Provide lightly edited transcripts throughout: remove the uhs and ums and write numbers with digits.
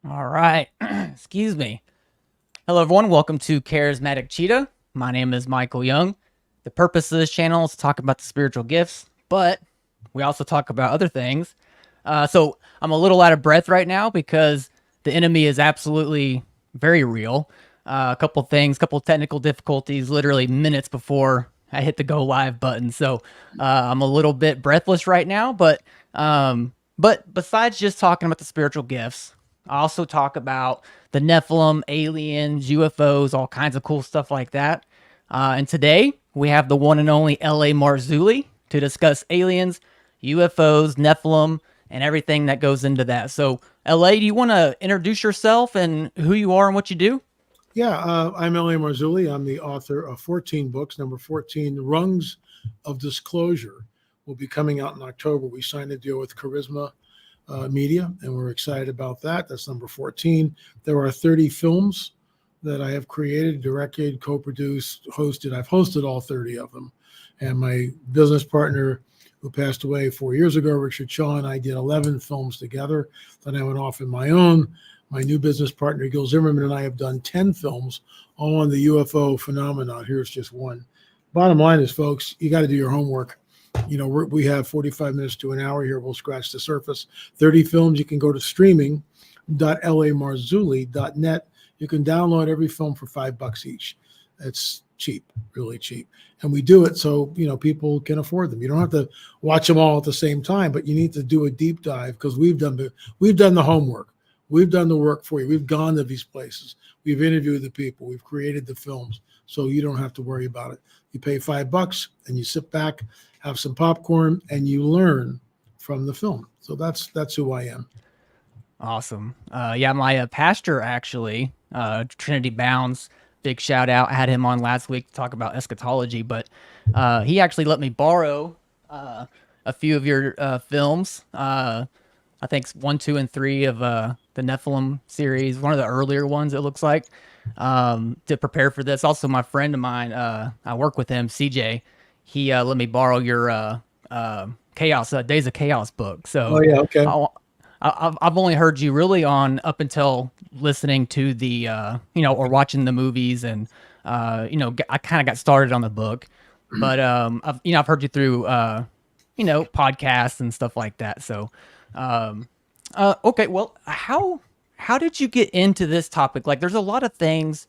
All right. Excuse me. Hello, everyone. Welcome to Charismatic Cheetah. My name is Michael Young. The purpose of this channel is to talk about the spiritual gifts, but we also talk about other things. So I'm a little out of breath right now because the enemy is absolutely very real. Couple technical difficulties, literally minutes before I hit the go live button. So I'm a little bit breathless right now, but besides just talking about the spiritual gifts, I also talk about the Nephilim, aliens, UFOs, all kinds of cool stuff like that. And today we have the one and only L.A. Marzulli to discuss aliens, UFOs, Nephilim, and everything that goes into that. So, L.A., do you want to introduce yourself and who you are and what you do? Yeah, I'm L.A. Marzulli. I'm the author of 14 books. Number 14, Rungs of Disclosure, will be coming out in October. We signed a deal with Charisma Media, and we're excited about that. That's number 14. There are 30 films that I have created, directed, co-produced, hosted. I've hosted all 30 of them. And my business partner, who passed away 4 years ago, Richard Shaw, and I did 11 films together. Then I went off in my own. My new business partner, Gil Zimmerman, and I have done 10 films, all on the UFO phenomenon. Here's just one. Bottom line is, folks, you got to do your homework. You know, we have 45 minutes to an hour here. We'll scratch the surface. 30 films. You can go to streaming.lamarzulli.net. You can download every film for $5 each. It's cheap, really cheap. And we do it so, you know, people can afford them. You don't have to watch them all at the same time, but you need to do a deep dive because we've done the homework. We've done the work for you. We've gone to these places. We've interviewed the people. We've created the films. So you don't have to worry about it. You pay $5 and you sit back, have some popcorn, and you learn from the film. So that's who I am. Awesome. Yeah, my pastor actually, Trinity Bounds, big shout out. I had him on last week to talk about eschatology, but he actually let me borrow a few of your films. I think 1, 2, and 3 of the Nephilim series, one of the earlier ones, it looks like, to prepare for this. Also, my friend of mine, I work with him, CJ, he let me borrow your Chaos, Days of Chaos book. So, Oh, yeah, okay. I've only heard you really on up until listening to the, or watching the movies. And, I kind of got started on the book. But, I've heard you through, podcasts and stuff like that. So, okay, well, how did you get into this topic? Like, there's a lot of things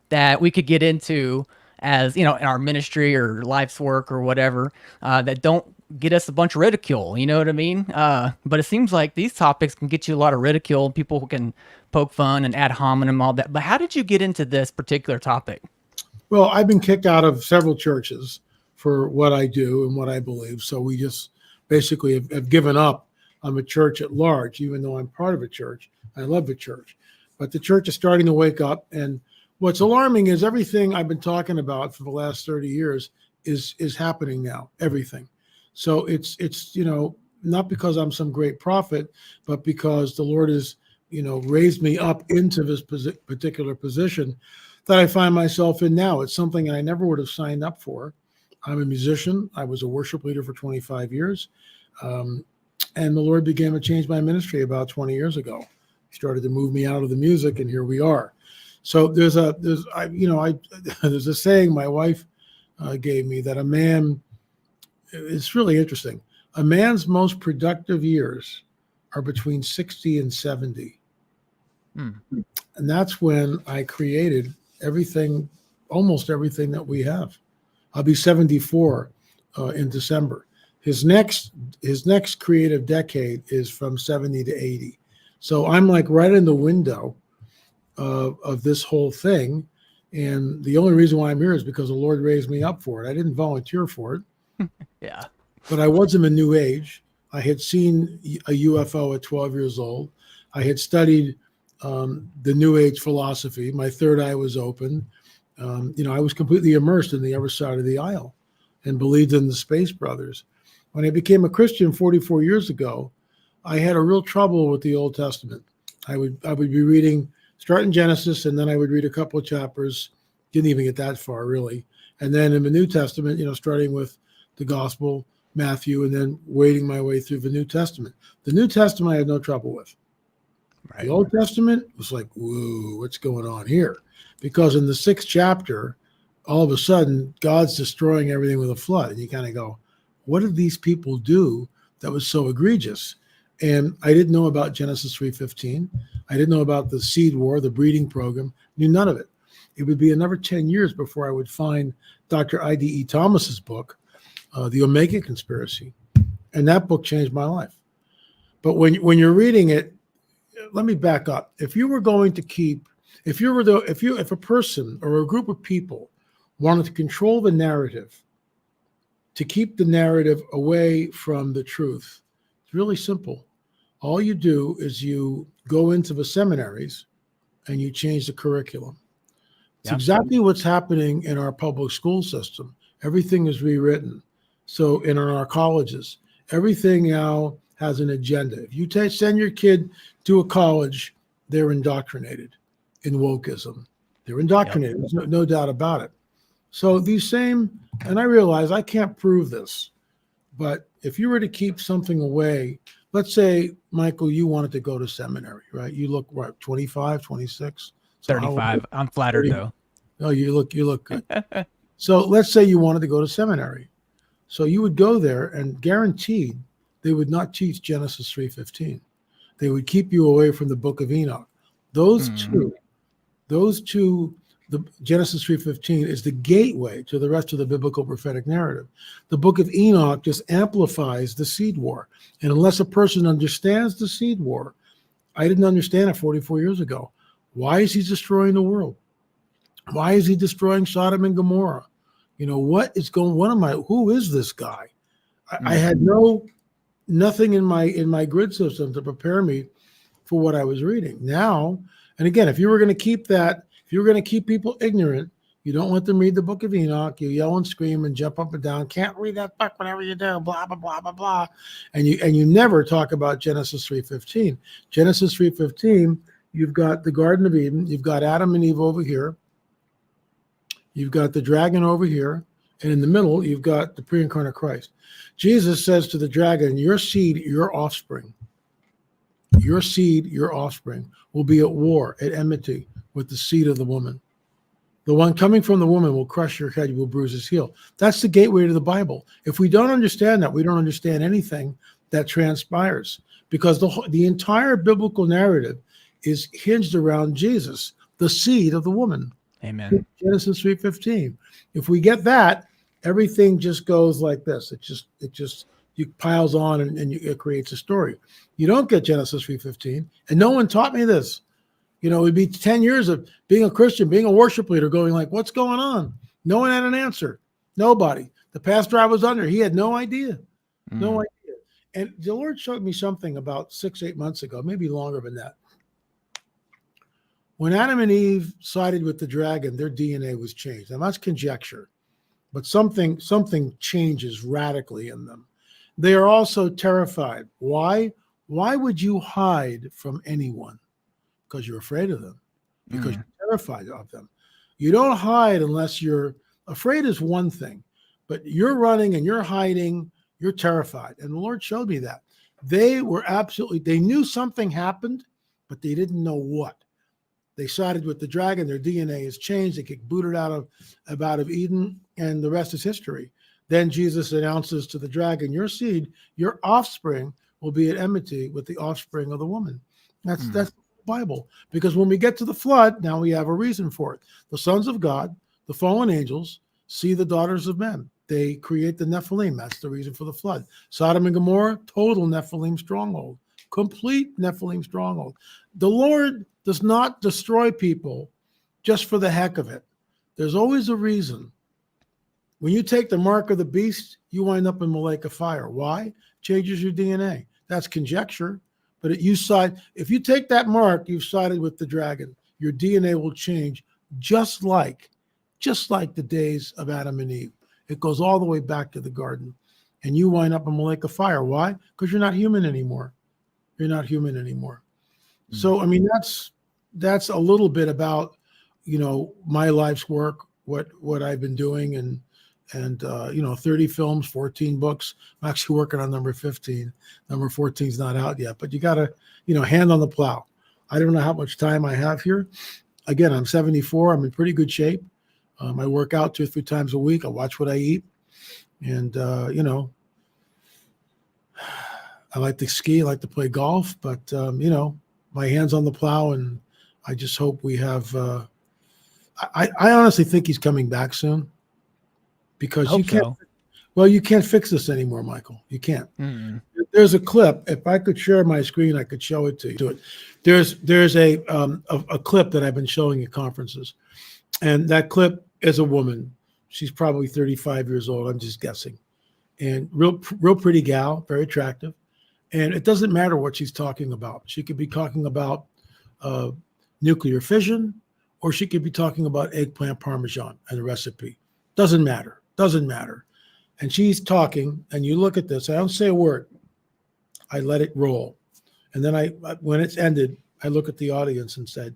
that we could get into as, in our ministry or life's work or whatever, that don't get us a bunch of ridicule, you know what I mean? But it seems like these topics can get you a lot of ridicule. People who can poke fun and ad hominem, all that. But how did you get into this particular topic? Well, I've been kicked out of several churches for what I do and what I believe. So we just basically have given up. I'm a church at large, even though I'm part of a church. I love the church. But the church is starting to wake up. And what's alarming is everything I've been talking about for the last 30 years is happening now, everything. So it's not because I'm some great prophet, but because the Lord has, raised me up into this particular position that I find myself in now. It's something I never would have signed up for. I'm a musician. I was a worship leader for 25 years. And the Lord began to change my ministry about 20 years ago. He started to move me out of the music, and here we are. So there's a saying my wife gave me that a man, it's really interesting. A man's most productive years are between 60 and 70. And that's when I created everything, almost everything that we have. I'll be 74 in December. His next creative decade is from 70 to 80. So I'm like right in the window of this whole thing. And the only reason why I'm here is because the Lord raised me up for it. I didn't volunteer for it. Yeah. But I was in the New Age. I had seen a UFO at 12 years old. I had studied the New Age philosophy. My third eye was open. I was completely immersed in the other side of the aisle and believed in the Space Brothers. When I became a Christian 44 years ago, I had a real trouble with the Old Testament. I would be reading, start in Genesis, and then I would read a couple of chapters. Didn't even get that far, really. And then in the New Testament, starting with the Gospel, Matthew, and then wading my way through the New Testament. The New Testament I had no trouble with. The Right. Old Testament was like, whoa, what's going on here? Because in the 6th chapter, all of a sudden, God's destroying everything with a flood. And you kind of go, what did these people do that was so egregious? And I didn't know about Genesis 3:15. I didn't know about the seed war, the breeding program, knew none of it. It would be another 10 years before I would find Dr. I.D.E. Thomas's book, The Omega Conspiracy. And that book changed my life. But when you're reading it, let me back up. If you were going to keep, if a person or a group of people wanted to control the narrative, to keep the narrative away from the truth, it's really simple. All you do is you go into the seminaries and you change the curriculum. It's exactly what's happening in our public school system. Everything is rewritten. So in our colleges, everything now has an agenda. If you send your kid to a college, they're indoctrinated in wokeism. They're indoctrinated. There's no doubt about it. So these same, and I realize I can't prove this, but if you were to keep something away, let's say, Michael, you wanted to go to seminary, right? You look, what, 25, 26? So 35. I'm flattered 30. though. Oh, you look good. So let's say you wanted to go to seminary. So you would go there and guaranteed they would not teach Genesis 3:15. They would keep you away from the book of Enoch. Those two, the Genesis 3:15 is the gateway to the rest of the biblical prophetic narrative. The book of Enoch just amplifies the seed war. And unless a person understands the seed war, I didn't understand it 44 years ago. Why is he destroying the world? Why is he destroying Sodom and Gomorrah? Who is this guy? I had nothing in my grid system to prepare me for what I was reading. Now, and again, if you were going to keep people ignorant, you don't let them read the book of Enoch, you yell and scream and jump up and down, can't read that book whenever you do, blah, blah, blah, blah, blah. And you never talk about Genesis 3:15. Genesis 3:15, you've got the Garden of Eden, you've got Adam and Eve over here, you've got the dragon over here, and in the middle, you've got the pre-incarnate Christ. Jesus says to the dragon, your seed, your offspring, will be at war, at enmity with the seed of the woman. The one coming from the woman will crush your head, you will bruise his heel. That's the gateway to the Bible. If we don't understand that, we don't understand anything that transpires, because the entire biblical narrative is hinged around Jesus, the seed of the woman. Amen. Genesis 3:15. If we get that, everything just goes like this. It just you piles on and it creates a story. You don't get Genesis 3:15, and no one taught me this. It'd be 10 years of being a Christian, being a worship leader, going like, what's going on? No one had an answer. Nobody. The pastor I was under, he had no idea. No idea. And the Lord showed me something about 6-8 months ago, maybe longer than that. When Adam and Eve sided with the dragon, their DNA was changed. Now that's conjecture, but something changes radically in them. They are also terrified. Why? Why would you hide from anyone? Because you're afraid of them, because you're terrified of them. You don't hide unless you're afraid is one thing, but you're running and you're hiding, you're terrified. And the Lord showed me that. They knew something happened, but they didn't know what. They sided with the dragon, their DNA is changed, they get booted out of Eden, and the rest is history. Then Jesus announces to the dragon, your seed, your offspring will be at enmity with the offspring of the woman. That's the Bible. Because when we get to the flood, now we have a reason for it. The sons of God, the fallen angels, see the daughters of men. They create the Nephilim. That's the reason for the flood. Sodom and Gomorrah, total Nephilim stronghold. Complete Nephilim stronghold. The Lord does not destroy people just for the heck of it. There's always a reason. When you take the mark of the beast, you wind up in the lake of fire. Why? Changes your DNA. That's conjecture. But if you take that mark, you've sided with the dragon. Your DNA will change just like the days of Adam and Eve. It goes all the way back to the garden. And you wind up in the lake of fire. Why? Because you're not human anymore. You're not human anymore. So, I mean, that's a little bit about, my life's work, what I've been doing, and 30 films, 14 books. I'm actually working on number 15. Number 14 is not out yet, but you got to, hand on the plow. I don't know how much time I have here. Again, I'm 74. I'm in pretty good shape. I work out 2 or 3 times a week. I watch what I eat. And, I like to ski. I like to play golf. But, my hand's on the plow. And I just hope we have I honestly think he's coming back soon, because you can't. So. Well, you can't fix this anymore, Michael. You can't. Mm. There's a clip. If I could share my screen, I could show it to you. There's a clip that I've been showing at conferences, and that clip is a woman. She's probably 35 years old. I'm just guessing, and real pretty gal, very attractive. And it doesn't matter what she's talking about. She could be talking about nuclear fission, or she could be talking about eggplant parmesan and a recipe. Doesn't matter. And she's talking, and you look at this. I don't say a word. I let it roll. And then when it's ended, I look at the audience and said,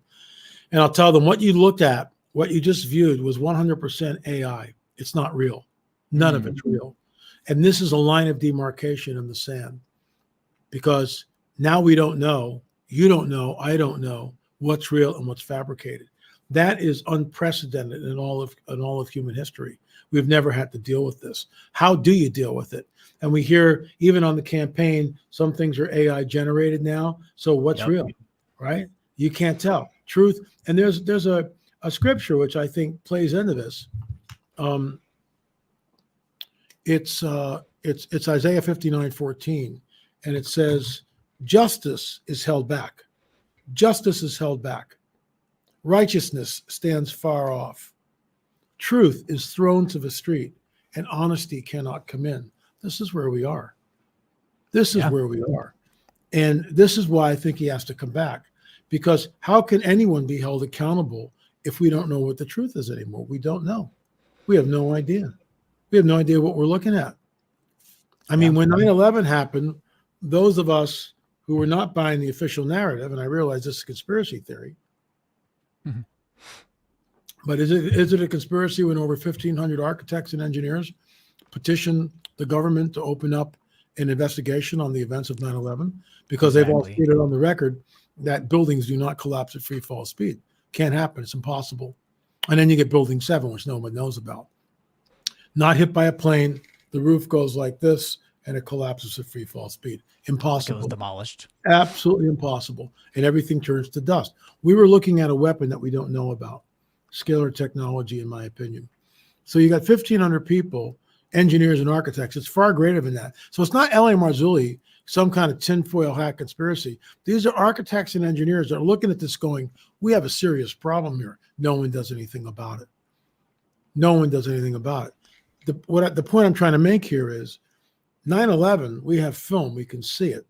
and I'll tell them, what you looked at, what you just viewed was 100% AI. It's not real. None of it's real. And this is a line of demarcation in the sand, because now we don't know, you don't know, I don't know what's real and what's fabricated. That is unprecedented in all of human history. We've never had to deal with this. How do you deal with it? And we hear, even on the campaign, some things are AI generated now. So what's real, right? You can't tell. Truth. And there's a scripture which I think plays into this. It's Isaiah 59:14, and it says, justice is held back. Justice is held back. Righteousness stands far off. Truth is thrown to the street, and honesty cannot come in. This is where we are. Where we are. And this is why I think he has to come back, because how can anyone be held accountable if we don't know what the truth is anymore? We don't know. We have no idea. We have no idea what we're looking at. I mean, when 9/11 happened, those of us who were not buying the official narrative, and I realize this is a conspiracy theory, but is it a conspiracy when over 1,500 architects and engineers petitioned the government to open up an investigation on the events of 9/11? Because they've all stated on the record that buildings do not collapse at free fall speed. Can't happen. It's impossible. And then you get Building 7, which no one knows about. Not hit by a plane. The roof goes like this, and it collapses at free fall speed. Impossible. It was demolished. Absolutely impossible. And everything turns to dust. We were looking at a weapon that we don't know about. Scalar technology, in my opinion. So you got 1,500 people, engineers and architects. It's far greater than that. So it's not L.A. Marzulli, some kind of tinfoil hat conspiracy. These are architects and engineers that are looking at this going, we have a serious problem here. No one does anything about it. No one does anything about it. The point I'm trying to make here is 9/11, we have film, we can see it.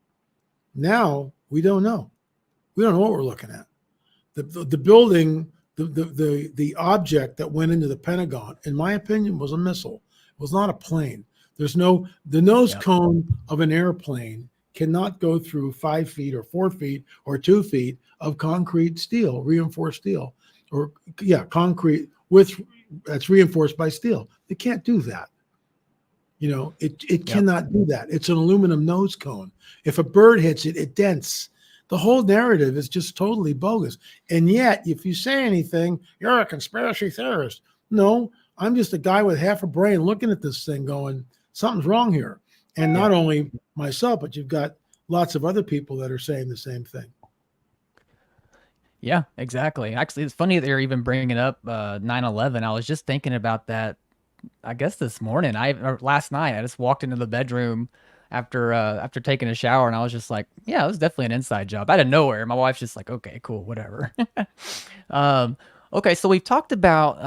Now we don't know. We don't know what we're looking at. The building, the object that went into the Pentagon, in my opinion, was a missile. It was not a plane. The nose cone of an airplane cannot go through 5 feet or 4 feet or 2 feet of concrete steel, reinforced steel, or concrete that's reinforced by steel. They can't do that. It cannot do that. It's an aluminum nose cone. If a bird hits it, it dents. The whole narrative is just totally bogus. And yet, if you say anything, you're a conspiracy theorist. No, I'm just a guy with half a brain looking at this thing going, something's wrong here. And not only myself, but you've got lots of other people that are saying the same thing. Yeah, exactly. Actually, it's funny that you're even bringing up 9/11. I was just thinking about that, I guess this morning. Or last night, I just walked into the bedroom after taking a shower, and I was just like, yeah, it was definitely an inside job out of nowhere. My wife's just like, okay, cool, whatever. Okay, so we've talked about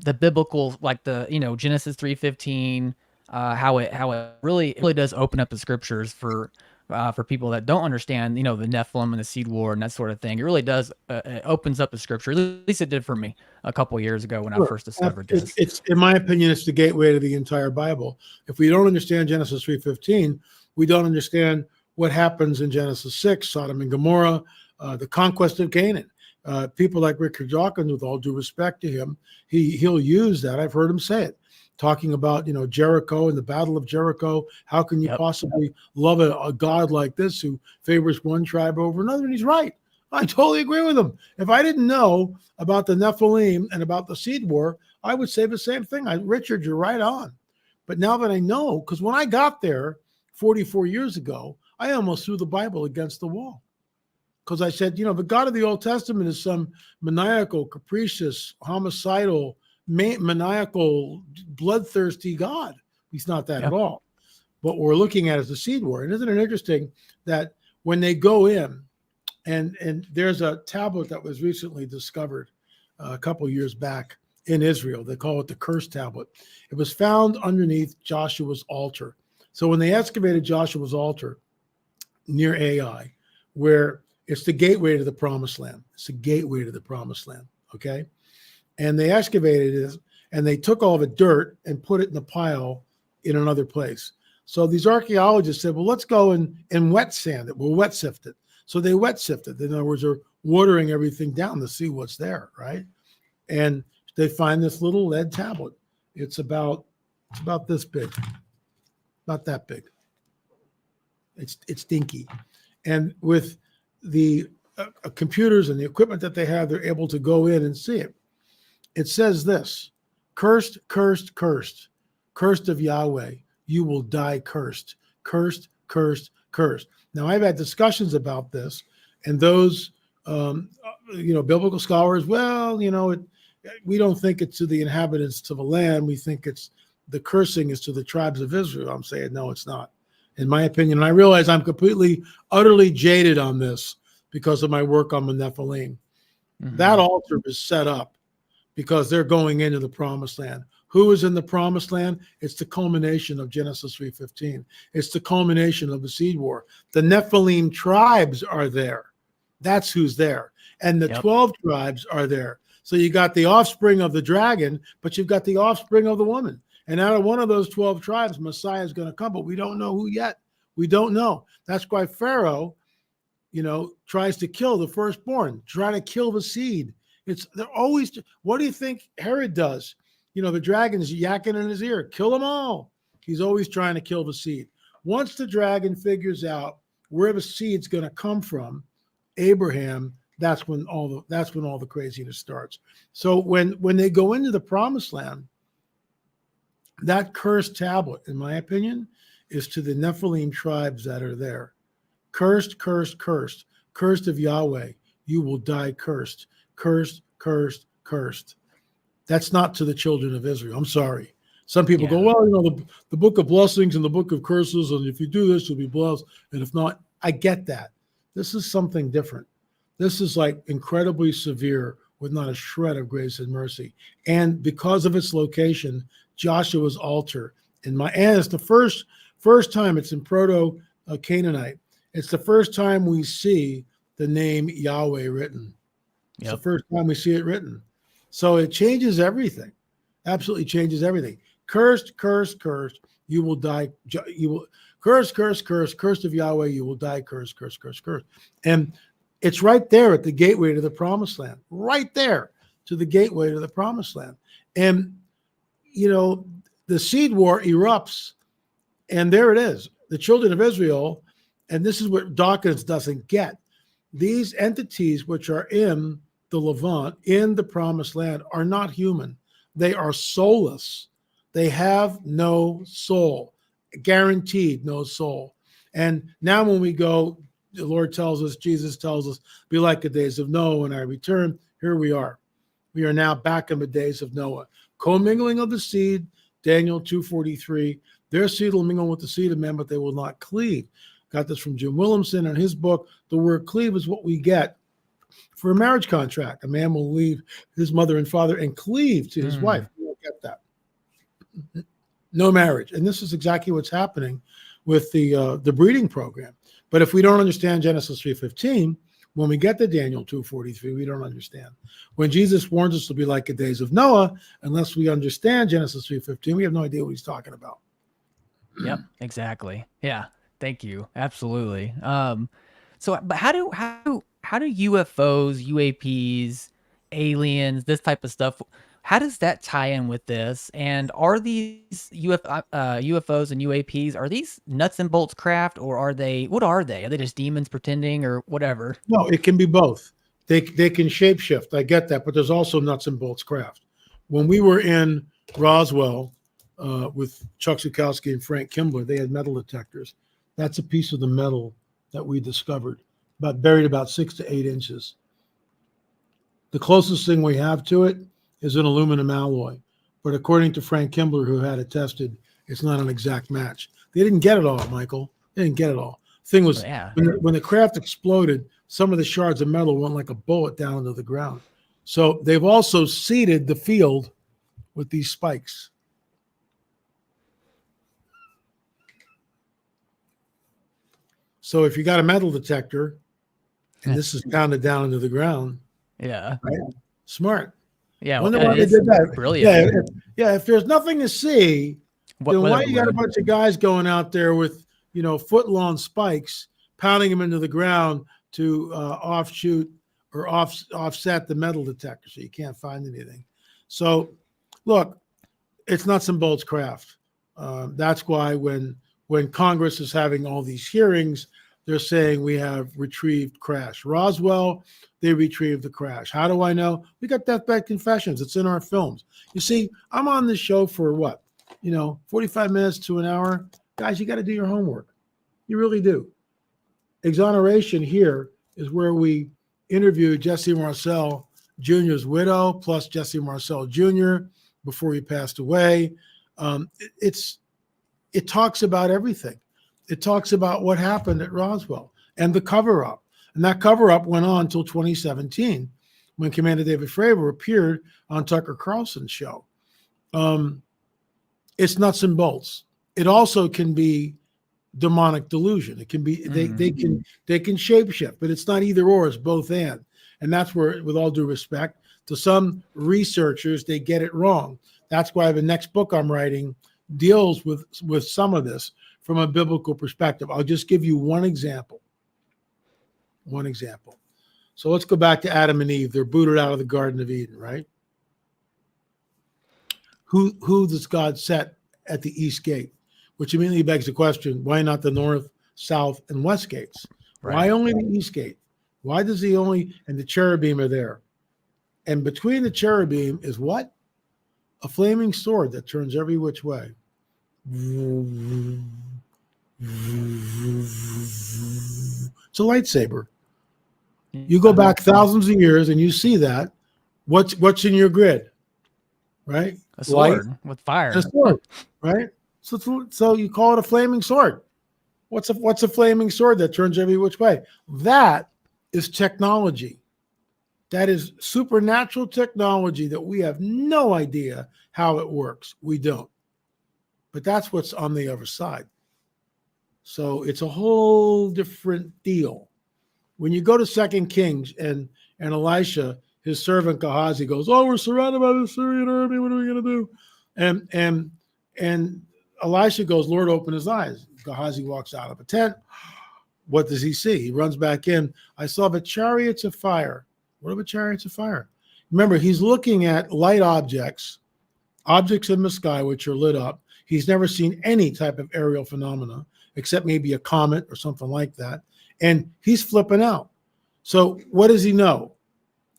the biblical, like the Genesis 3:15, how it really does open up the scriptures for people that don't understand, the Nephilim and the seed war and that sort of thing. It really does. It opens up the scripture. At least it did for me a couple years ago when I first discovered this. It's in my opinion, it's the gateway to the entire Bible. If we don't understand Genesis 3:15, we don't understand what happens in Genesis 6, Sodom and Gomorrah, the conquest of Canaan. People like Richard Dawkins, with all due respect to him, he'll use that. I've heard him say it, talking about Jericho and the Battle of Jericho. How can you possibly love a God like this who favors one tribe over another? And he's right. I totally agree with him. If I didn't know about the Nephilim and about the seed war, I would say the same thing. Richard, you're right on. But now that I know, because when I got there 44 years ago, I almost threw the Bible against the wall. Because I said, the God of the Old Testament is some maniacal, capricious, homicidal, maniacal, bloodthirsty God. He's not that at all. What we're looking at is the seed war. And isn't it interesting that when they go in, and there's a tablet that was recently discovered a couple of years back in Israel. They call it the curse tablet. It was found underneath Joshua's altar. So when they excavated Joshua's altar near Ai, where it's the gateway to the promised land. It's the gateway to the promised land, okay? And they excavated it, and they took all the dirt and put it in a pile in another place. So these archaeologists said, well, let's go and wet sand it. We'll wet sift it. So they wet sifted. In other words, they're watering everything down to see what's there, right? And they find this little lead tablet. It's about this big, not that big. It's dinky. And with the computers and the equipment that they have, they're able to go in and see it. It says this: cursed, cursed, cursed, cursed of Yahweh, you will die cursed, cursed, cursed, cursed. Now, I've had discussions about this, and those, biblical scholars, we don't think it's to the inhabitants of the land. We think it's the cursing is to the tribes of Israel. I'm saying, no, it's not. In my opinion, and I realize I'm completely, utterly jaded on this because of my work on the Nephilim. Mm-hmm. That altar is set up because they're going into the promised land. Who is in the promised land? It's the culmination of Genesis 3:15. It's the culmination of the seed war. The Nephilim tribes are there. That's who's there. And the 12 tribes are there. So you got the offspring of the dragon, but you've got the offspring of the woman. And out of one of those 12 tribes, Messiah is going to come, but we don't know who yet. We don't know. That's why Pharaoh, tries to kill the firstborn, try to kill the seed. They're always, what do you think Herod does? The dragon's yakking in his ear, kill them all. He's always trying to kill the seed. Once the dragon figures out where the seed's going to come from, Abraham, that's when all the craziness starts. So when they go into the promised land, that cursed tablet, in my opinion, is to the Nephilim tribes that are there. Cursed, cursed, cursed, cursed of Yahweh, you will die cursed, cursed, cursed, cursed. That's not to the children of Israel. I'm sorry. Some people go, well, the book of blessings and the book of curses, and if you do this, you'll be blessed. And if not, I get that. This is something different. This is like incredibly severe with not a shred of grace and mercy. And because of its location, Joshua's altar, and it's the first time it's in Proto-Canaanite. It's the first time we see the name Yahweh written. It's the first time we see it written. So it changes everything. Absolutely changes everything. Cursed, cursed, cursed, you will die. You will curse, curse, curse, cursed of Yahweh, you will die, curse, curse, curse, curse. And it's right there at the gateway to the promised land. Right there to the gateway to the promised land. And, the seed war erupts, and there it is. The children of Israel, and this is what Dawkins doesn't get. These entities which are in the Levant, in the promised land, are not human. They are soulless. They have no soul, guaranteed no soul. And now when we go, the Lord tells us, Jesus tells us, be like the days of Noah when I return. Here we are. We are now back in the days of Noah. Commingling of the seed, Daniel 2:43. Their seed will mingle with the seed of men, but they will not cleave. Got this from Jim Williamson in his book. The word cleave is what we get for a marriage contract. A man will leave his mother and father and cleave to his wife. We don't get that. No marriage. And this is exactly what's happening with the breeding program. But if we don't understand Genesis 3:15, when we get to Daniel 2:43, we don't understand. When Jesus warns us to be like the days of Noah, unless we understand Genesis 3:15, we have no idea what he's talking about. Yep, exactly. Yeah, thank you. Absolutely. But how do UFOs, UAPs, aliens, this type of stuff, How does that tie in with this? And are these UFOs and UAPs, are these nuts and bolts craft, or what are they? Are they just demons pretending or whatever? No, it can be both. They can shapeshift. I get that, but there's also nuts and bolts craft. When we were in Roswell with Chuck Zukowski and Frank Kimbler, they had metal detectors. That's a piece of the metal that we discovered, buried about 6 to 8 inches. The closest thing we have to it is an aluminum alloy, but according to Frank Kimbler, who had it tested, it's not an exact match. They didn't get it all, Michael. They didn't get it all. Thing was, when the craft exploded, some of the shards of metal went like a bullet down into the ground. So they've also seeded the field with these spikes. So if you got a metal detector and this is pounded down into the ground, right? Smart. Yeah, wonder why they did that. Brilliant. Yeah. If there's nothing to see, then why you got a bunch of guys going out there with foot-long spikes, pounding them into the ground to offshoot or offset the metal detector so you can't find anything. So, look, it's nuts and bolts craft. That's why when Congress is having all these hearings, they're saying we have retrieved crash. Roswell, they retrieved the crash. How do I know? We got Deathbed Confessions. It's in our films. You see, I'm on this show for what? 45 minutes to an hour. Guys, you got to do your homework. You really do. Exoneration here is where we interviewed Jesse Marcel Jr.'s widow, plus Jesse Marcel Jr. before he passed away. It talks about everything. It talks about what happened at Roswell and the cover-up. And that cover-up went on until 2017 when Commander David Fravor appeared on Tucker Carlson's show. It's nuts and bolts. It also can be demonic delusion. It can be they can shapeshift, but it's not either or, it's both and. And that's where, with all due respect to some researchers, they get it wrong. That's why the next book I'm writing deals with some of this from a biblical perspective. I'll just give you one example. So let's go back to Adam and Eve. They're booted out of the Garden of Eden, right? Who does God set at the east gate? Which immediately begs the question, why not the north, south, and west gates? Right. Why only the east gate? Why does he only, and the cherubim are there? And between the cherubim is what? A flaming sword that turns every which way. It's a lightsaber. You go back thousands of years and you see that. What's in your grid? Right? A sword with fire. A sword, right? So you call it a flaming sword. What's a flaming sword that turns every which way? That is technology. That is supernatural technology that we have no idea how it works. We don't. But that's what's on the other side. So it's a whole different deal. When you go to 2 Kings and Elisha, his servant Gehazi goes, "Oh, we're surrounded by the Syrian army. What are we going to do?" And Elisha goes, "Lord, open his eyes." Gehazi walks out of a tent. What does he see? He runs back in. "I saw the chariots of fire." What are the chariots of fire? Remember, he's looking at light objects in the sky which are lit up. He's never seen any type of aerial phenomena except maybe a comet or something like that. And he's flipping out. So what does he know?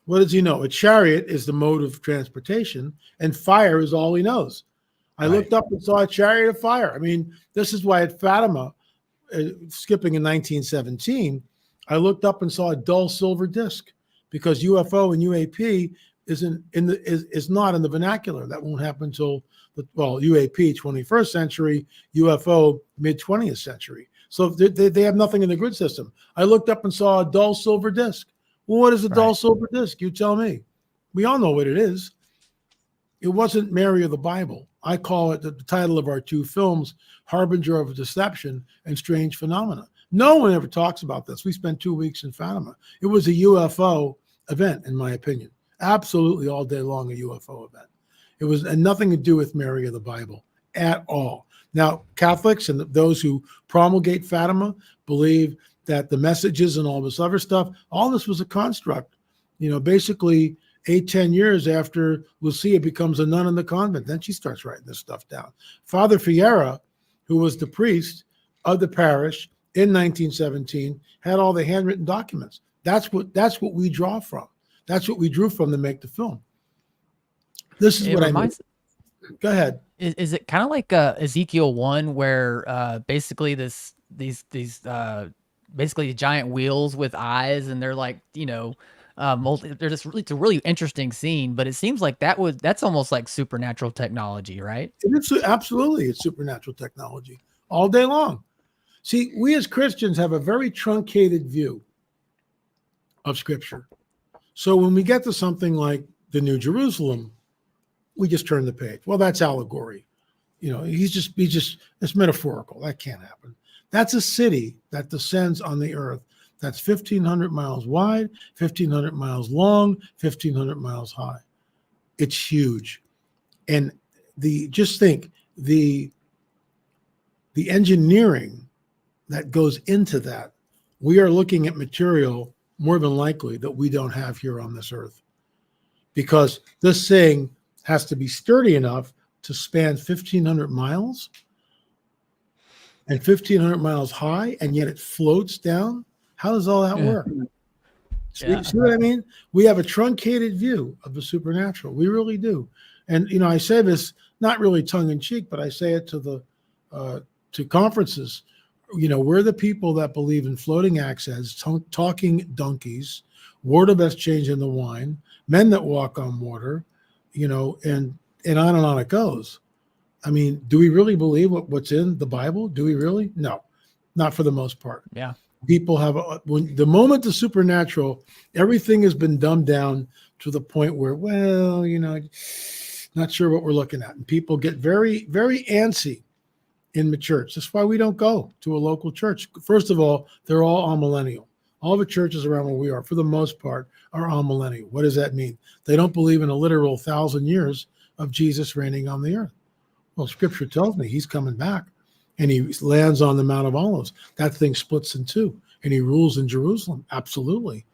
What does he know? A chariot is the mode of transportation, and fire is all he knows. I looked up and saw a chariot of fire. I mean, this is why at Fatima, skipping in 1917, I looked up and saw a dull silver disc, because UFO and UAP is not in the vernacular. That won't happen until UAP 21st century, UFO mid 20th century. So they have nothing in the grid system. I looked up and saw a dull silver disc. Well, what is a dull silver disc? You tell me. We all know what it is. It wasn't Mary of the Bible. I call it the title of our 2 films, Harbinger of Deception and Strange Phenomena. No one ever talks about this. We spent 2 weeks in Fatima. It was a UFO event, in my opinion. Absolutely all day long, a UFO event. It was nothing to do with Mary of the Bible at all. Now, Catholics and those who promulgate Fatima believe that the messages and all this other stuff, all this was a construct. Basically, 8-10 years after Lucia becomes a nun in the convent. Then she starts writing this stuff down. Father Fiera, who was the priest of the parish in 1917, had all the handwritten documents. That's what we draw from. That's what we drew from to make the film. This is what I mean. Go ahead. Is it kind of like Ezekiel 1, where basically these basically giant wheels with eyes, and they're like, they're just really, it's a really interesting scene, but it seems like that's almost like supernatural technology, right? It's absolutely, it's supernatural technology all day long. See, we as Christians have a very truncated view of Scripture. So when we get to something like the New Jerusalem, we just turn the page. Well, that's allegory. He's just it's metaphorical. That can't happen. That's a city that descends on the earth. That's 1,500 miles wide, 1,500 miles long, 1,500 miles high. It's huge. And just think the engineering that goes into that. We are looking at material more than likely that we don't have here on this earth, because this thing has to be sturdy enough to span 1,500 miles and 1,500 miles high, and yet it floats down. How does all that work? See what I mean? We have a truncated view of the supernatural. We really do. And I say this not really tongue in cheek, but I say it to conferences. We're the people that believe in floating accents, talking donkeys, word of exchange in the wine, men that walk on water, and on and on it goes. I mean, do we really believe what's in the Bible? Do we really? No, not for the most part. Yeah. People have, the moment the supernatural, everything has been dumbed down to the point where, not sure what we're looking at. And people get very, very antsy in the church. That's why we don't go to a local church. First of all, they're all millennial. All the churches around where we are, for the most part, are millennial. What does that mean? They don't believe in a literal 1,000 years of Jesus reigning on the earth. Well, Scripture tells me he's coming back, and he lands on the Mount of Olives. That thing splits in two, and he rules in Jerusalem. Absolutely.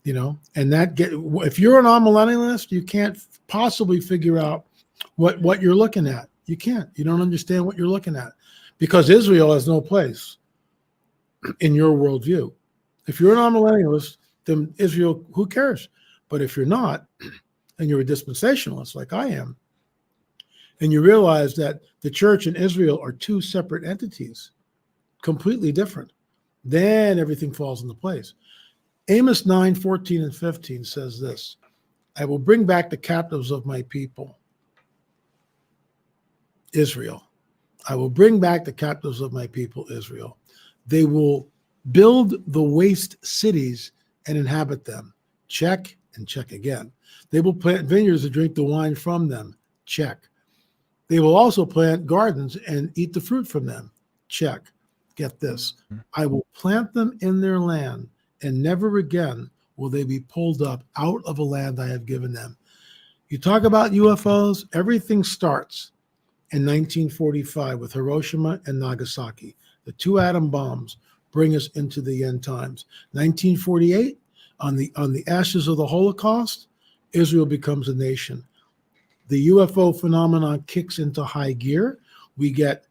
And if you're an amillennialist, you can't possibly figure out what you're looking at. You can't. You don't understand what you're looking at, because Israel has no place in your worldview. If you're an amillennialist, then Israel, who cares? But if you're not, and you're a dispensationalist like I am, and you realize that the church and Israel are two separate entities, completely different, then everything falls into place. Amos 9:14 and 15 says this: I will bring back the captives of my people, Israel. I will bring back the captives of my people, Israel. They will build the waste cities and inhabit them. Check and check again. They will plant vineyards to drink the wine from them. Check. They will also plant gardens and eat the fruit from them. Check. Get this. I will plant them in their land, and never again will they be pulled up out of a land I have given them. You talk about UFOs, everything starts in 1945 with Hiroshima and Nagasaki. The two atom bombs bring us into the end times. 1948, on the ashes of the Holocaust, Israel becomes a nation. The UFO phenomenon kicks into high gear. We get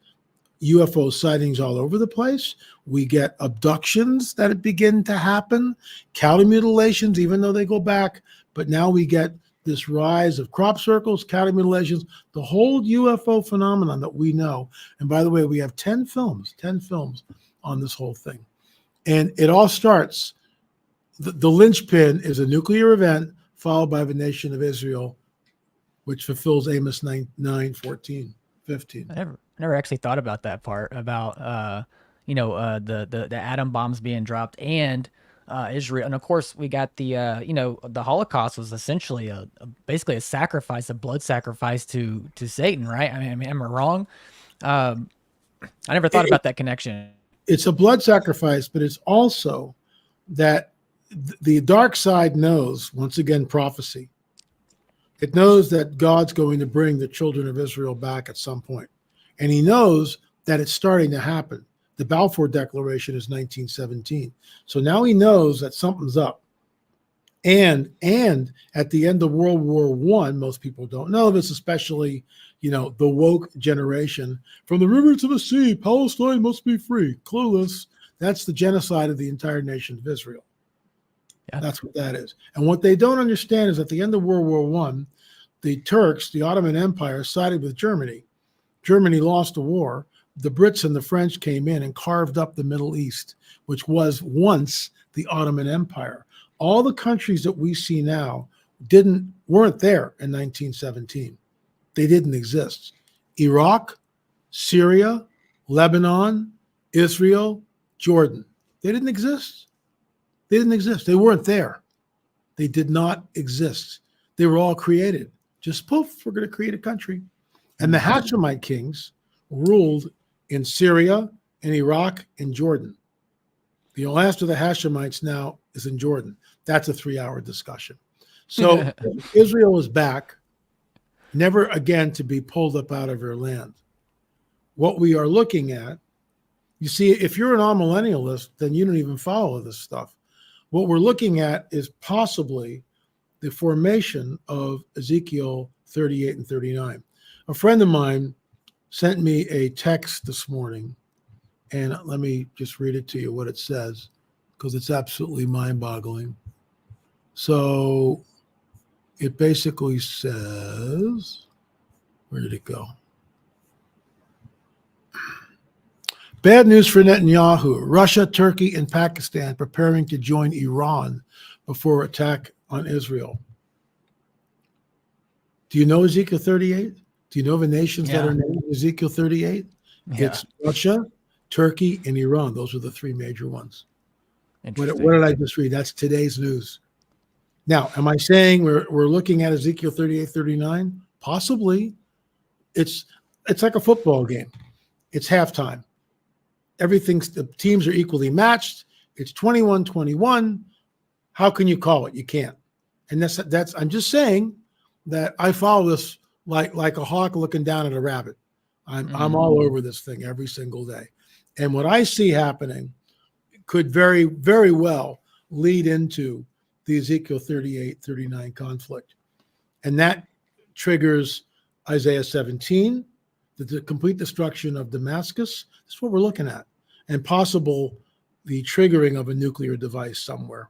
UFO sightings all over the place. We get abductions that begin to happen, cattle mutilations, even though they go back. But now we get this rise of crop circles, cattle mutilations, the whole UFO phenomenon that we know. And by the way, we have 10 films on this whole thing. And it all starts, the linchpin is a nuclear event followed by the nation of Israel, which fulfills Amos 9:14, 15. I never actually thought about that part about the atom bombs being dropped and Israel, and of course we got the the Holocaust was essentially basically a sacrifice, a blood sacrifice to Satan, right? I mean, am I wrong? I never thought about that connection. It's a blood sacrifice, but it's also that the dark side knows, once again, prophecy. It knows that God's going to bring the children of Israel back at some point. And he knows that it's starting to happen. The Balfour Declaration is 1917. So now he knows that something's up. And at the end of World War One, most people don't know this, especially the woke generation. From the river to the sea, Palestine must be free. Clueless. That's the genocide of the entire nation of Israel. Yeah. That's what that is. And what they don't understand is at the end of World War One, the Turks, the Ottoman Empire, sided with Germany. Germany lost the war. The Brits and the French came in and carved up the Middle East, which was once the Ottoman Empire. All the countries that we see now weren't there in 1917. They didn't exist. Iraq, Syria, Lebanon, Israel, Jordan. They didn't exist. They didn't exist. They weren't there. They did not exist. They were all created. Just poof, we're going to create a country. And the Hashemite kings ruled in Syria, in Iraq, and Jordan. The last of the Hashemites now is in Jordan. That's a 3-hour discussion. So Israel is back, never again to be pulled up out of her land. What we are looking at, you see, if you're an amillennialist, then you don't even follow this stuff. What we're looking at is possibly the formation of Ezekiel 38 and 39. A friend of mine sent me a text this morning, and let me just read it to you, what it says, because it's absolutely mind-boggling. So it basically says, where did it go? Bad news for Netanyahu. Russia, Turkey, and Pakistan preparing to join Iran before attack on Israel. Do you know Ezekiel 38? Do you know the nations that are named Ezekiel 38? Yeah. It's Russia, Turkey, and Iran. Those are the three major ones. What did I just read? That's today's news. Now, am I saying we're looking at Ezekiel 38, 39? Possibly. It's like a football game. It's halftime. The teams are equally matched. It's 21-21. How can you call it? You can't. And that's I'm just saying that I follow this like a hawk looking down at a rabbit. I'm all over this thing every single day. And what I see happening could very, very well lead into the Ezekiel 38, 39 conflict. And that triggers Isaiah 17, the complete destruction of Damascus. That's what we're looking at. And possible the triggering of a nuclear device somewhere.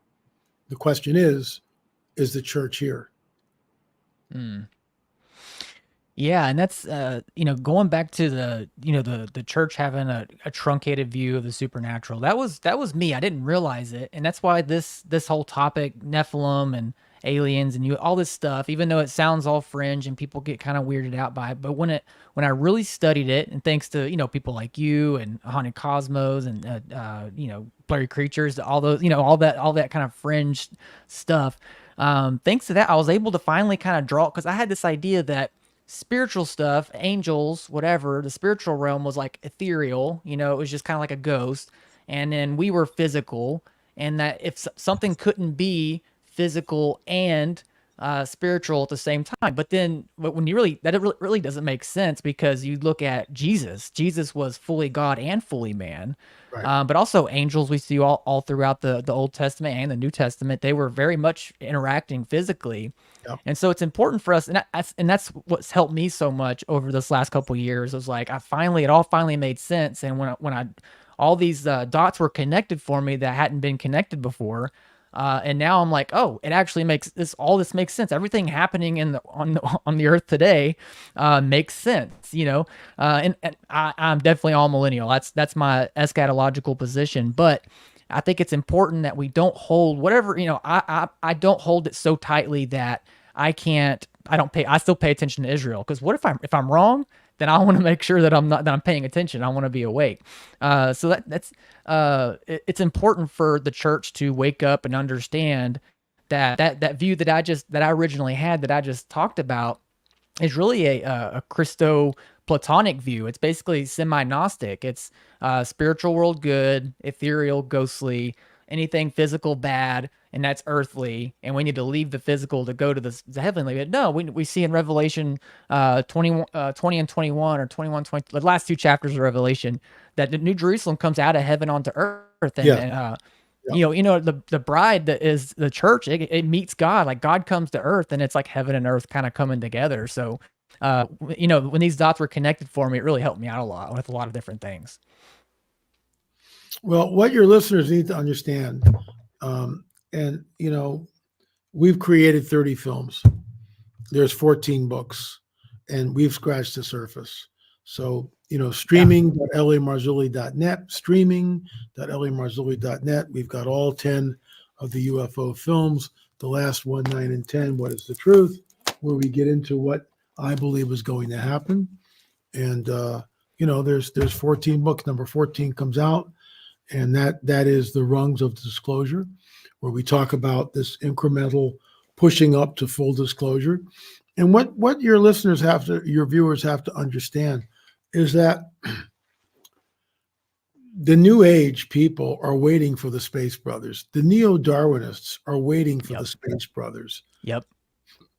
The question is the church here? Yeah, and that's going back to the church having a truncated view of the supernatural. That was me. I didn't realize it, and that's why this whole topic, Nephilim and aliens and all this stuff, even though it sounds all fringe and people get kind of weirded out by it, but when I really studied it, and thanks to people like you and Haunted Cosmos and Blurry Creatures, all those all that kind of fringe stuff, thanks to that, I was able to finally kind of draw, because I had this idea that spiritual stuff, angels, whatever, the spiritual realm was like ethereal, it was just kind of like a ghost, and then we were physical, and that if something couldn't be physical and spiritual at the same time. But when you really doesn't make sense, because you look at Jesus was fully God and fully man. Right. But also angels, we see all throughout the Old Testament and the New Testament, they were very much interacting physically. Yep. And so it's important for us, and that's what's helped me so much over this last couple of years. It was like it all finally made sense, and when all these dots were connected for me that hadn't been connected before. And now I'm like, oh, it actually makes all this makes sense. Everything happening on the earth today makes sense, and I'm definitely all millennial. That's my eschatological position. But I think it's important that we don't hold whatever, I don't hold it so tightly that I still pay attention to Israel. Because what if I'm wrong? Then I want to make sure that I'm paying attention. I want to be awake. So it's important for the church to wake up and understand that view that I originally had, that I just talked about, is really a Christo-Platonic view. It's basically semi-Gnostic. It's spiritual world good, ethereal, ghostly, anything physical bad, and that's earthly, and we need to leave the physical to go to the heavenly. But no, we see in Revelation 20 and 21, or 21, 20, the last two chapters of Revelation, that the New Jerusalem comes out of heaven onto earth. And, Yeah. The bride that is the church, it meets God. Like God comes to earth, and it's like heaven and earth kind of coming together. So, when these dots were connected for me, it really helped me out a lot with a lot of different things. Well, what your listeners need to understand, and we've created 30 films. There's 14 books, and we've scratched the surface. So, streaming.lamarzulli.net, streaming.lamarzulli.net. We've got all 10 of the UFO films, the last 1, 9, and 10, What is the Truth, where we get into what I believe is going to happen. And, there's 14 books. Number 14 comes out, and that is the rungs of disclosure, where we talk about this incremental pushing up to full disclosure. And what your viewers have to understand is that the New Age people are waiting for the Space Brothers. The Neo-Darwinists are waiting for the Space Brothers. Yep.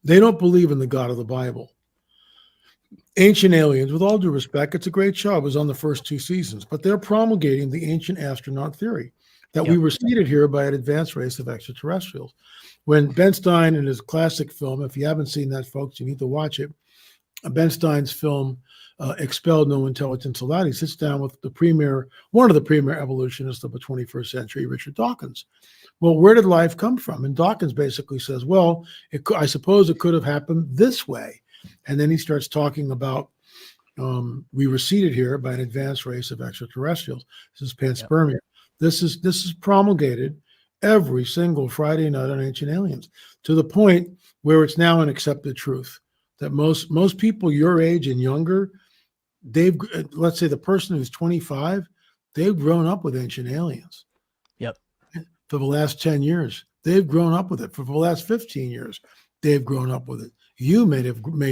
They don't believe in the God of the Bible. Ancient Aliens, with all due respect, it's a great show. It was on the first 2 seasons, but they're promulgating the ancient astronaut theory that we were seeded here by an advanced race of extraterrestrials. When Ben Stein, in his classic film, if you haven't seen that, folks, you need to watch it. Ben Stein's film, Expelled No Intelligence Allowed, he sits down with one of the premier evolutionists of the 21st century, Richard Dawkins. Well, where did life come from? And Dawkins basically says, well, I suppose it could have happened this way. And then he starts talking about we were seeded here by an advanced race of extraterrestrials. This is panspermia. Yep. This is promulgated every single Friday night on Ancient Aliens, to the point where it's now an accepted truth that most people your age and younger, let's say the person who's 25, they've grown up with Ancient Aliens. Yep. For the last 10 years, they've grown up with it. For the last 15 years, they've grown up with it. You may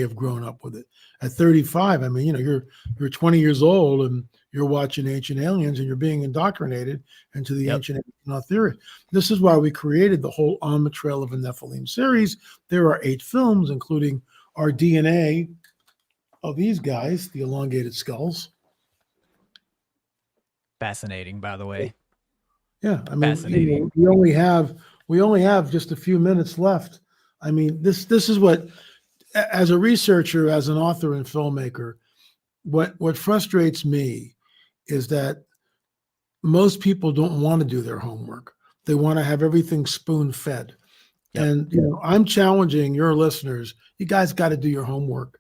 have grown up with it. At 35, I mean, you're 20 years old and you're watching Ancient Aliens and you're being indoctrinated into the ancient astronaut theory. This is why we created the whole On the Trail of a Nephilim series. There are 8 films, including our DNA of these guys, the elongated skulls. Fascinating, by the way. Yeah, I mean, we only have just a few minutes left. I mean, this is what, as a researcher, as an author and filmmaker, what frustrates me is that most people don't want to do their homework. They want to have everything spoon-fed. Yep. And I'm challenging your listeners. You guys got to do your homework.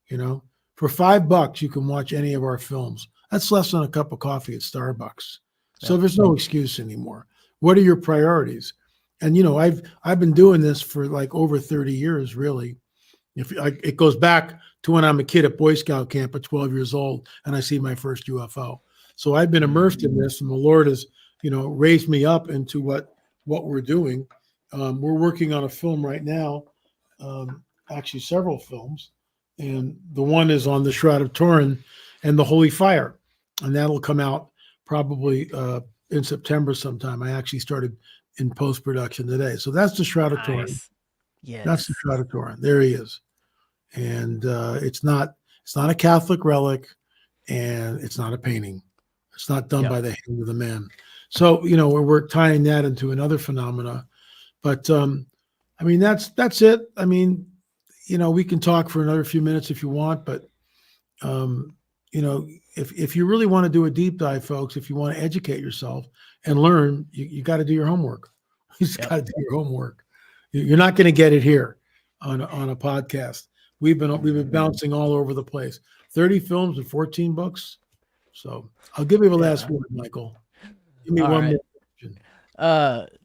For $5, you can watch any of our films. That's less than a cup of coffee at Starbucks. So there's no excuse anymore. What are your priorities? And I've been doing this for like over 30 years, really. It goes back to when I'm a kid at Boy Scout camp at 12 years old, and I see my first UFO. So I've been immersed in this, and the Lord has, raised me up into what we're doing. We're working on a film right now, actually several films, and the one is on the Shroud of Turin and the Holy Fire, and that'll come out probably in September sometime. I actually started in post-production today. So that's the Shroud of Turin. Yes. That's the Shroud of Turin. There he is. And it's not a Catholic relic, and it's not a painting. It's not done by the hand of the man. So, we're tying that into another phenomena. But I mean, that's it. I mean, we can talk for another few minutes if you want, but if you really want to do a deep dive, folks, if you want to educate yourself and learn, you got to do your homework. You just got to do your homework. You're not going to get it here on a podcast. We've been bouncing all over the place. 30 films and 14 books. So I'll give you the last word, Michael. Give me one more question.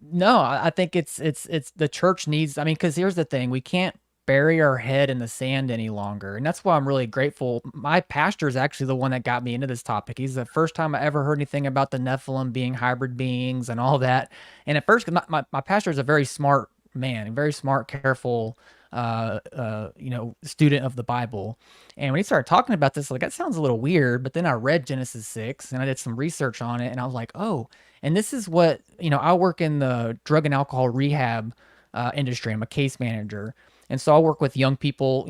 No, I think it's the church needs. I mean, because here's the thing: we can't bury our head in the sand any longer, and that's why I'm really grateful. My pastor is actually the one that got me into this topic. He's the first time I ever heard anything about the Nephilim being hybrid beings and all that. And at first, my pastor is a very smart man, very smart, careful, student of the Bible. And when he started talking about this, like, that sounds a little weird, but then I read Genesis 6 and I did some research on it, and I was like, oh, and this is what, I work in the drug and alcohol rehab industry. I'm a case manager. And so I work with young people,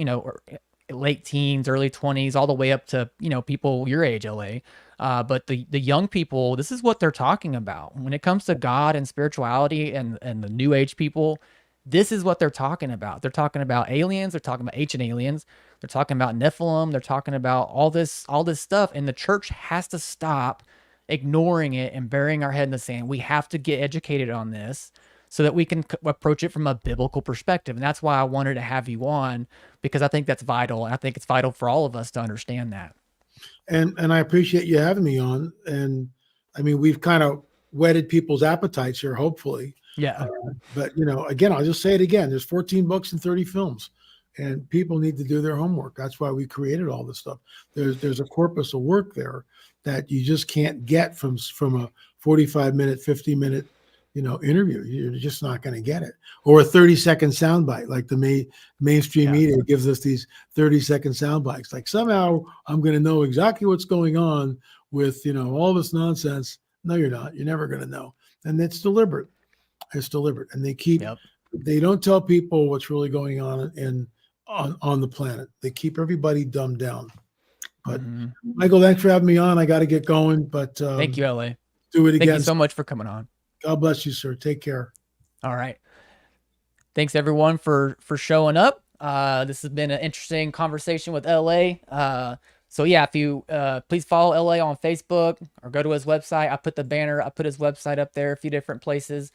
late teens, early 20s, all the way up to, people your age, LA. But the young people, this is what they're talking about when it comes to God and spirituality and the New Age people. This is what they're talking about. They're talking about aliens. They're talking about ancient aliens. They're talking about Nephilim. They're talking about all this stuff. And the church has to stop ignoring it and burying our head in the sand. We have to get educated on this so that we can approach it from a biblical perspective. And that's why I wanted to have you on, because I think that's vital. And I think it's vital for all of us to understand that. And I appreciate you having me on. And I mean, we've kind of whetted people's appetites here, hopefully. Yeah. But again, I'll just say it again. There's 14 books and 30 films, and people need to do their homework. That's why we created all this stuff. There's a corpus of work there that you just can't get from a 45-minute, 50-minute, interview. You're just not going to get it. Or a 30-second soundbite, like the mainstream media gives us these 30-second sound bites. Like somehow I'm going to know exactly what's going on with all this nonsense. No, you're not. You're never going to know. And it's deliberate. It's deliberate. And they don't tell people what's really going on on the planet. They keep everybody dumbed down. But Michael, thanks for having me on. I got to get going, but thank you, LA. Do it again. Thank you so much for coming on. God bless you, sir. Take care. All right. Thanks everyone for showing up. This has been an interesting conversation with LA. So yeah, if you please follow LA on Facebook or go to his website. I put his website up there, a few different places.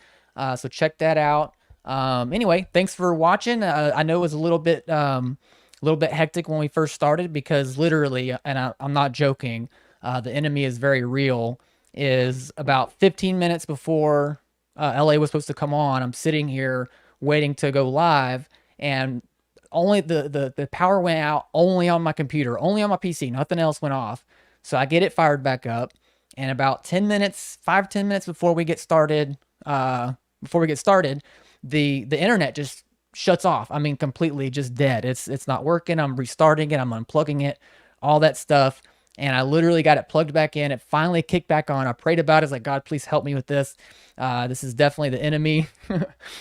So check that out. Anyway, thanks for watching. I know it was a little bit hectic when we first started, because literally, and I'm not joking, the enemy is very real. Is about 15 minutes before LA was supposed to come on, I'm sitting here waiting to go live, and only the power went out only on my computer, only on my PC, nothing else went off. So I get it fired back up, and about 10 minutes before we get started, the internet just shuts off. I mean, completely just dead. It's not working. I'm restarting it. I'm unplugging it, all that stuff. And I literally got it plugged back in. It finally kicked back on. I prayed about it. I was like, God, please help me with this. This is definitely the enemy,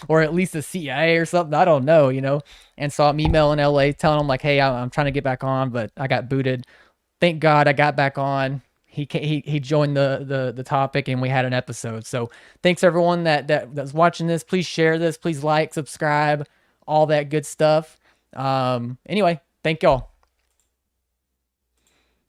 or at least the CIA or something. I don't know, And so I'm emailing LA, telling them like, hey, I'm trying to get back on, but I got booted. Thank God I got back on. He joined the topic, and we had an episode. So thanks everyone that's watching this. Please share this. Please like, subscribe, all that good stuff. Anyway, thank y'all.